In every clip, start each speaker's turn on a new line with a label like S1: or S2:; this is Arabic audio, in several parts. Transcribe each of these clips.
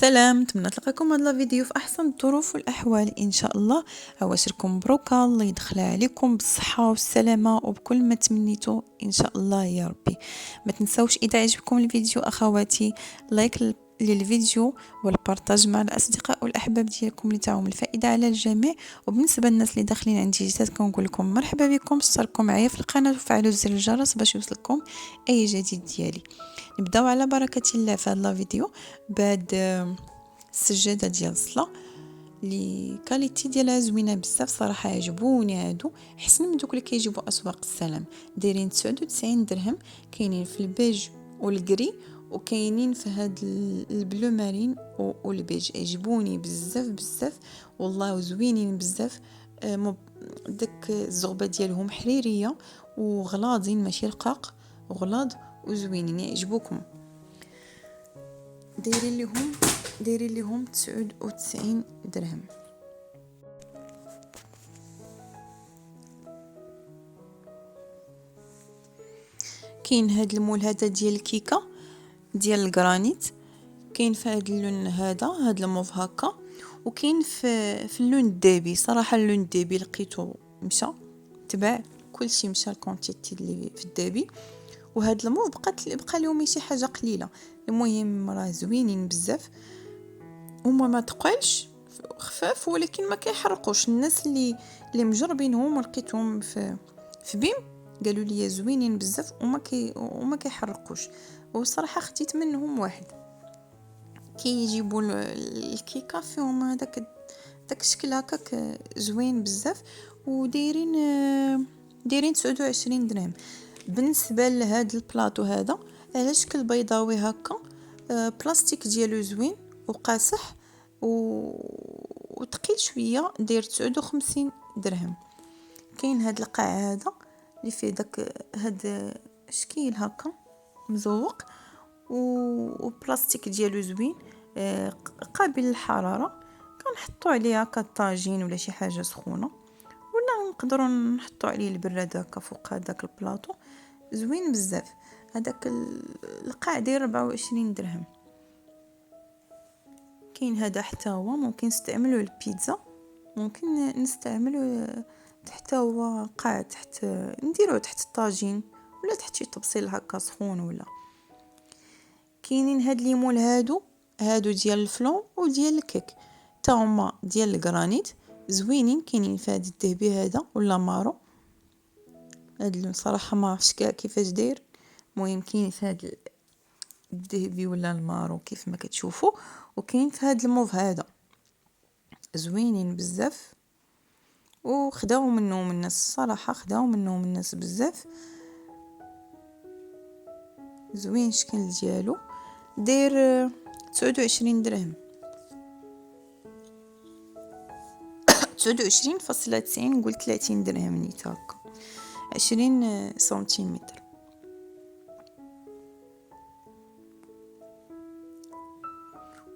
S1: سلام، نتمنى تلقاكم هذا الفيديو في احسن الظروف والاحوال ان شاء الله. عواشركم مبروكه، الله يدخلها عليكم بالصحه والسلامه وبكل ما تمنيتوا ان شاء الله يا ربي. ما تنسوش اذا عجبكم الفيديو اخواتي لايك للفيديو والبارطاج مع الاصدقاء والاحباب ديالكم لتعم الفائده على الجميع. وبالنسبه للناس اللي داخلين عندي جداد كنقول لكم مرحبا بكم، اشتركوا معايا في القناه وفعلوا زر الجرس باش يوصلكم اي جديد ديالي. نبداو على بركه الله في هذا الفيديو بعد السجاده ديال الصلاه لي كاليتي ديالها زوينه بزاف صراحه، عجبوني هادو احسن من دوك اللي كيجيبوا اسواق السلام. دايرين 99 درهم، كاينين في البيج والكري وكاينين في هاد البلو مارين والبيج. عجبوني بزاف بزاف والله زوينين بزاف. داك الزغبه ديالهم حريريه وغلاضين ماشي رقاق، غلاض وزوينين يعجبوكم. دايرين لهم 99 درهم. كاين هاد المول هذا ديال الكيكه ديال الجرانيت، كاين في هاد اللون هاد الموف هكا، وكاين في اللون الدابي. صراحه اللون الدابي لقيته مشى تباع، كلشي مشى الكونتيتي اللي في الدابي، وهاد الموف بقى لهم شي حاجه قليله. المهم راه زوينين بزاف، هما ما تقالش خفاف ولكن ما كيحرقوش. الناس اللي مجربينهم ولقيتهم في بيم قالوا لي زوينين بزاف وما كيحرقوش. وصراحه خديت منهم واحد. كيجيبوا الكيكه فيهم هذاك الشكل هكاك زوين بزاف، ودايرين 29 درهم. بالنسبه لهذا البلاطو هذا على شكل بيضاوي هكا، بلاستيك ديالو زوين وقاصح وثقيل شويه، داير 59 درهم. كاين هذا القاع هذا اللي فيه داك هذا شكيل هكا مزوق وبلاستيك ديالو زوين، قابل للحراره. كنحطوا عليه هكا طاجين ولا شي حاجه سخونه، ولا نقدروا نحطوا عليه البراد هكا فوق هذاك البلاطو. زوين بزاف. هذاك القاع داير 24 درهم. كاين هذا حتى هو ممكن نستعملوه البيتزا، ممكن نستعملوه حتى هو قاع تحت، نديروه تحت الطاجين ولا تحت شي طبسيل هكا سخون. ولا كاينين هاد ليمون هادو ديال الفلون وديال الكيك تا هما ديال الجرانيت زوينين. كاينين في هاد الذهبي هذا ولا مارو، هاد اللون صراحه ما عرفتش كاع كيفاش داير. المهم كاين في هاد الذهبي ولا المارو كيف ما كتشوفوا، وكاين في هاد الموف هذا زوينين بزاف وخداو منهم الناس. صراحه خداو منهم الناس بزاف. زوين الشكل ديالو، داير 29 درهم. 29.90 نقول 30 درهم نيت هكا، 20 سنتيمتر.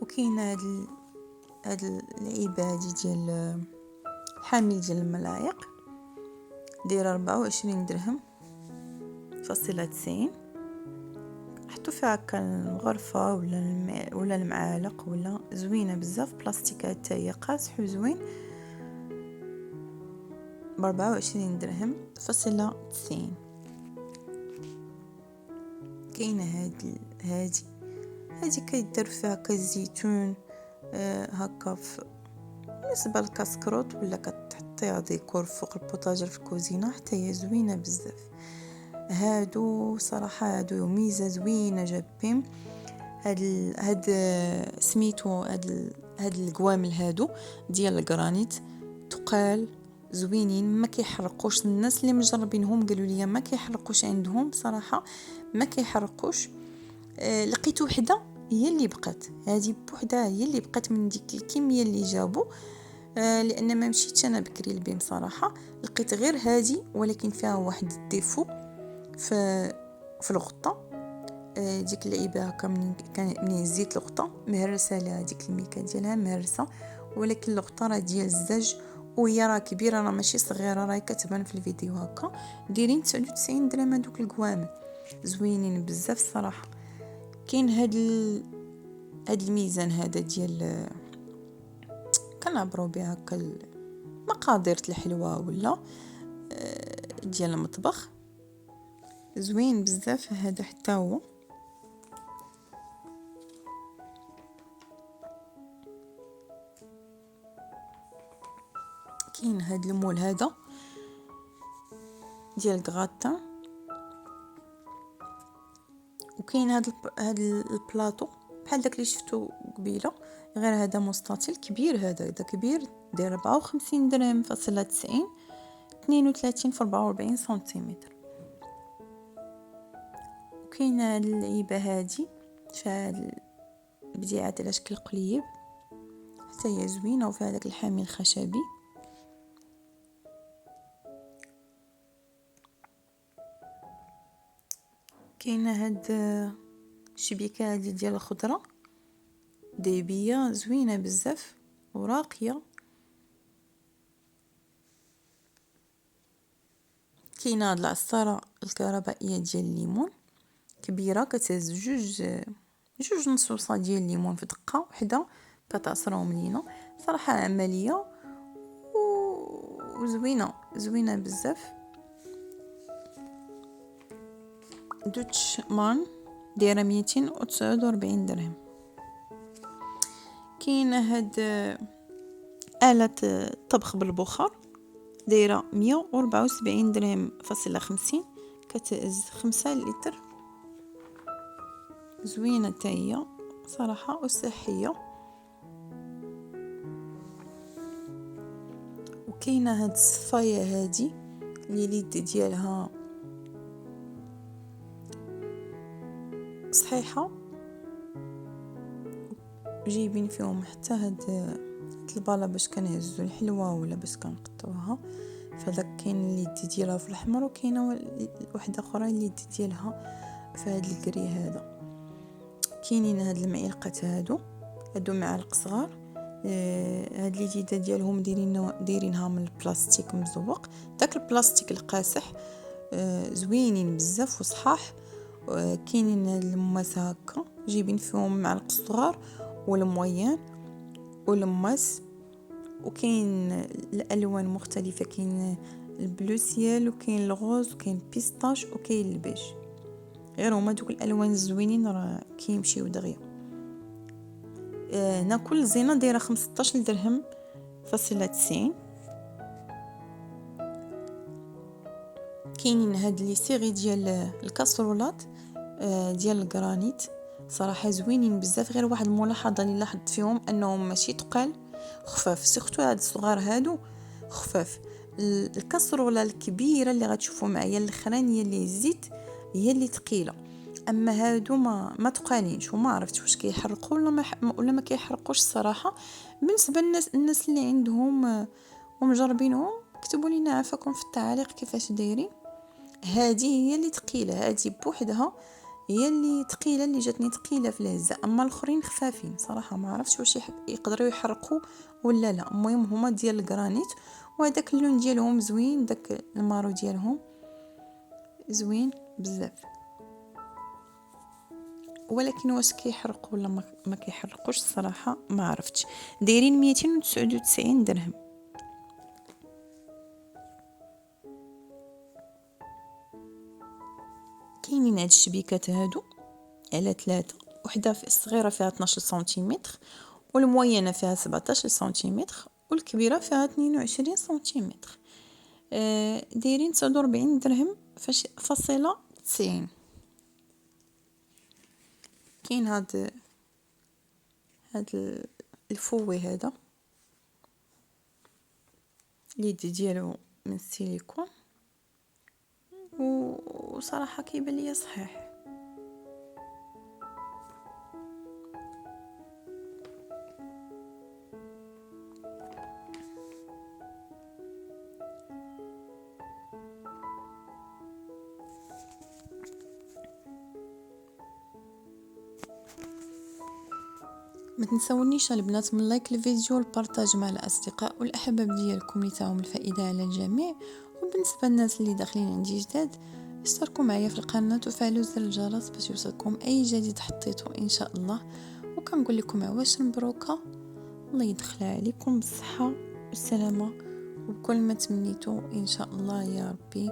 S1: وكاين هاد العيبه هادي ديال حامل ديال الملاعق، دايره 24 درهم فاصلة 90. حطوا فيها هكا الغرفه ولا المعالق ولا زوينه بزاف. بلاستيكات حتى هي قاصح وزوين، ب 24 درهم فاصلة 90. كاينه هادي كيدير فيها هكا الزيتون، هكا بالنسبه للكاسكروط ولا كتحطيها ديكور فوق البوطاجر في الكوزينه حتى هي زوينه بزاف. هادو صراحه هادو ميزه زوينه جابين. هاد سميتو هاد القوامل هادو ديال الجرانيت تقال زوينين ما كيحرقوش. الناس اللي مجربينهم قالوا لي ما كيحرقوش عندهم صراحه، ما كيحرقوش. لقيت وحده هي اللي بقات، هذه بوحده هي اللي بقات من ديك الكميه اللي جابوا. لان ما مشيتش انا بكري البيم صراحه، لقيت غير هذه ولكن فيها واحد الديفو في الغطه. ديك اللعيبه هكا من زيت الغطه مهرسه لها، ديك الميكا ديالها مهرسه، ولكن الغطه راه ديال الزاج وهي راه كبيره، راه ماشي صغيره، راه كتبان في الفيديو هكا. دايرين 99 درهم هذوك القوامل زوينين بزاف صراحه. كاين هاد هاد الميزان هذا ديال كنعبرو بها هكا مقادير الحلوى ولا ديال المطبخ، زوين بزاف هذا حتى هو. كاين هاد المول هذا ديال غراتان، وكاين هاد البلاطو بحال داك اللي شفتو قبيله، غير هذا مستطيل كبير، هذا كبير داير 54 درهم فاصلة 90، 32 في 44 سنتيمتر. وكاين هاد اللعيبه هادي فهاد البديعه على شكل قليب، حتى هي زوينه وفيها داك الحامي الخشبي. كاينه هاد الشبيكه هادي ديال الخضره ديبيه زوينه بزاف وراقيه. كاينه هاد العصاره الكهربائيه ديال الليمون كبيره، كتهز جوج نصوصه ديال الليمون في دقه وحده كتعصرهم لينا. صراحه عمليه وزوينه بزاف. دوتش مان دايره 249 درهم. كاينه هاد آلة طبخ بالبخار دايره 174 درهم فاصلة 50، كتهز 5 لتر، زوينه حتى هي صراحه وصحيه. وكاينه هاد الصفايه هادي اللي اليد ديالها صحيحه، جايبين فيهم حتى هاد الباله باش كنهزوا الحلوى ولا باش كنقطوها. فداك كاين اليد ديالها في الاحمر، وكاينه واحده اخرى اليد ديالها في هاد الكري هذا. كاينين هاد المعلقات هادو معالق صغار، هاد اليديده ديالهم دايرينها من البلاستيك مزوق، داك البلاستيك القاصح، زوينين بزاف وصحاح. كاينين هاد الماس هكا جايبين فيهم معلق صغار والمويان والماس، وكاين الالوان مختلفه، كاين البلو سيال وكاين الغوز وكاين بيستاش وكاين البيج. غير هما دوك الالوان الزوينين راه كيمشيو دغيا. هنا كل زينه دايره 15 درهم فاصلة 90. كاينين هاد لي سيري ديال الكاسرولات ديال الجرانيت، صراحه زوينين بزاف. غير واحد الملاحظه اللي لاحظت فيهم انهم ماشي ثقال، خفاف، سيرتو هاد الصغار هادو خفاف. الكاسروله الكبيره اللي غتشوفوا معايا الاخرانيه اللي الزيت هي اللي ثقيله، اما هادو ما ثقالينش، وما عرفتش واش كيحرقوا ولا ما كيحرقوش الصراحه. بالنسبه للناس اللي عندهم ومجربينهم كتبوا لينا عافاكم في التعاليق كيفاش دايرين. هذه هي اللي ثقيله، هذه بوحدها هي اللي ثقيله، اللي جاتني ثقيله في الهزه، اما الاخرين خفافين صراحه. ما عرفتش واش يقدروا يحرقوا ولا لا. المهم هما ديال الجرانيت، وهذاك اللون ديالهم زوين، داك المارو ديالهم زوين بزاف. ولكن واش كيحرقوا ولا ما كيحرقوش الصراحه ما عرفتش. دايرين 299 درهم. كاينين هاد الشبيكات هادو على 3، وحده الصغيره فيها 12 سنتيمتر، والموينه فيها 17 سنتيمتر، والكبيره فيها 22 سنتيمتر. دايرين 49 درهم فاصلة 90. كاين هاد الفوي هذا اليد ديالو من السيليكون، وصراحه كيبان ليا صحيح. ما تنسونيش البنات من لايك الفيديو والبارطاج مع الاصدقاء والاحباب ديالكم لتاهم الفائده على الجميع. وبالنسبه للناس اللي داخلين عندي جداد، اشتركوا معايا في القناه وفعلوا زر الجرس باش يوصلكم اي جديد حطيته ان شاء الله. وكنقول لكم عواش مبروكه، الله يدخلها عليكم بالصحه والسلامه وبكل ما تمنيتوا ان شاء الله يا ربي.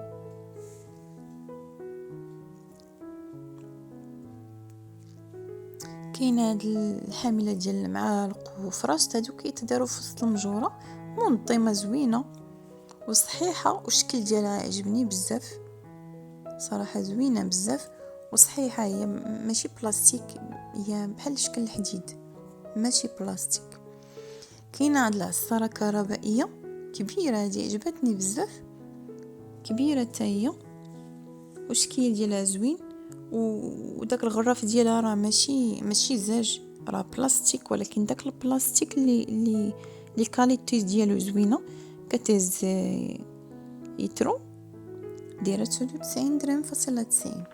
S1: كاينه هاد الحامله ديال المعالق وفراشت هادو كيتداروا في وسط المجوره، منظمه زوينه وصحيحه والشكل ديالها عجبني بزاف صراحه، زوينه بزاف وصحيحه، هي ماشي بلاستيك، هي بحال شكل الحديد ماشي بلاستيك. كاينه هاد العصاره كهربائيه كبيره، هذه عجبتني بزاف، كبيره حتى هي والشكل ديالها زوين، وداك الغراف ديالها راه ماشي زاج، راه بلاستيك، ولكن داك البلاستيك اللي الكاليتي ديالو زوينه. كتهز يترو دايره 99 درهم فاصلة 90.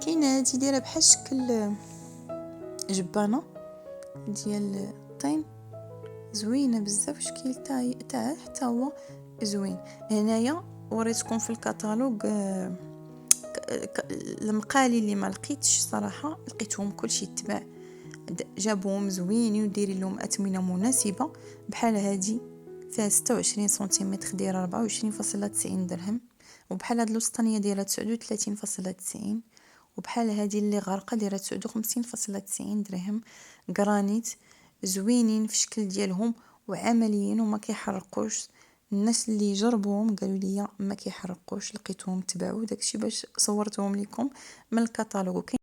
S1: كاينه هذه دايره بحال شكل جبانه ديال الطين، زوينه بزاف، شكل تاع حتى هو زوين. هنايا وريتكم في الكتالوج المقالي اللي ما لقيتش صراحه، لقيتهم كلشي تباع، جابوهم زوينين وديرين لهم اثمنه مناسبه، بحال هذه فيها 26 سنتيمتر دايره 24.90 درهم، وبحال هاد الوسطانيه دايره 39.90، وبحال هذه اللي غارقه دايره 59.90 درهم. جرانيت زوينين في الشكل ديالهم وعمليين وما كيحرقوش، الناس اللي جربوهم قالوا لي ما كيحرقوش، لقيتهم تباعوا، داكشي باش صورتهم لكم من الكتالوج.